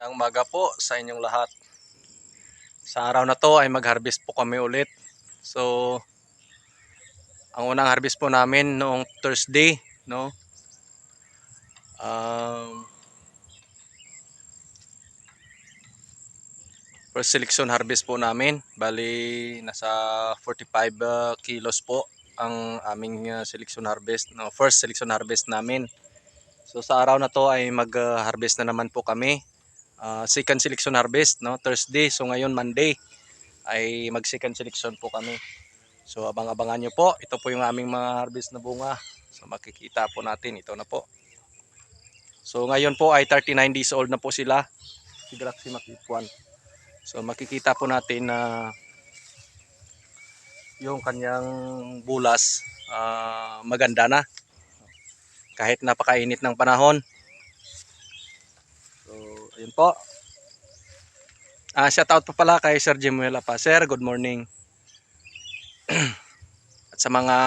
Magandang umaga po sa inyong lahat. Sa araw na to ay mag-harvest po kami ulit. So, ang unang harvest po namin noong Thursday, no? First selection harvest po namin. Bali, nasa 45 kilos po ang aming selection harvest, no? First selection harvest namin. So, sa araw na to ay mag-harvest na naman po kami. Second selection harvest, no? Thursday. So, ngayon Monday ay mag-second selection po kami. So abang-abangan nyo po. Ito po yung aming mga harvest na bunga. So makikita po natin. Ito na po. So ngayon po ay 39 days old na po sila. Si Galaxy Makipwan. So makikita po natin na yung kanyang bulas maganda na. Kahit napakainit ng panahon. So ayun po. Shout out po pala kay Sir Jimuela pa. Sir, good morning. At sa mga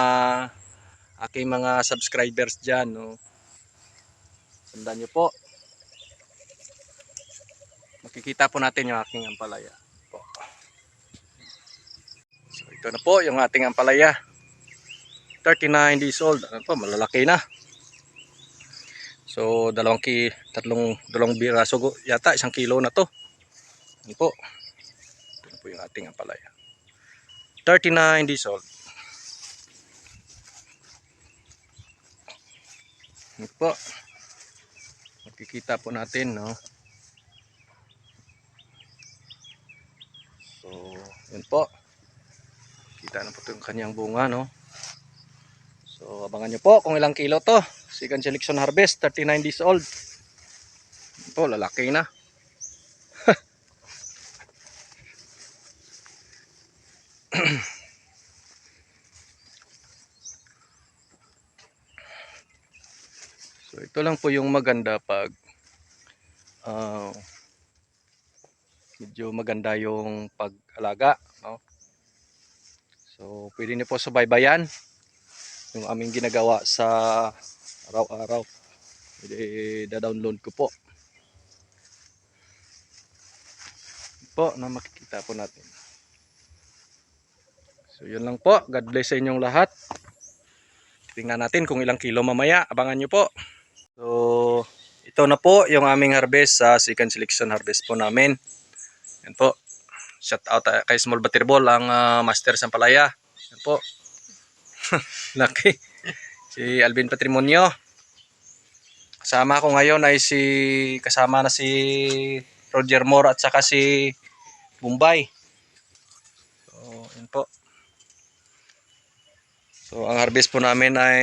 aking mga subscribers dyan, no? Sundan nyo po. Makikita po natin yung aking ampalaya. So ito na po yung ating ampalaya. 39 days old. Ano po, malalaki na. So dalawang biraso yata, 1 kilo na to. Ano po. Ito na po yung ating ampalaya. 39 days old. Ano po. Makikita po natin, no. So, yun po. Kita na po ito yung kanyang bunga, no. So, abangan nyo po kung ilang kilo to. Second selection harvest, 39 days old. Yun po, lalaki na. So, ito lang po yung maganda pag medyo maganda yung pag-alaga, no? So, pwede niyo po subaybayan yung aming ginagawa sa araw-araw. Da-download ko po. Po na makikita po natin. So, yun lang po. God bless sa inyong lahat. Tingnan natin kung ilang kilo mamaya. Abangan nyo po. So, ito na po yung aming harvest sa second selection harvest po namin. Yan po. Shout out kay Small Butterball, ang master sa palaya. Yan po. Laki. Si Alvin Patrimonio. Kasama ko ngayon ay kasama na si Roger Moore at saka si Bombay. So, yan po. So, ang harvest po namin ay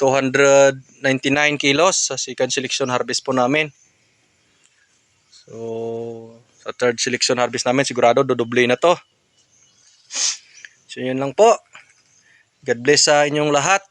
299 kilos sa second selection harvest po namin. So, sa third selection harvest namin, sigurado dodoble na to. So, yun lang po. God bless sa inyong lahat.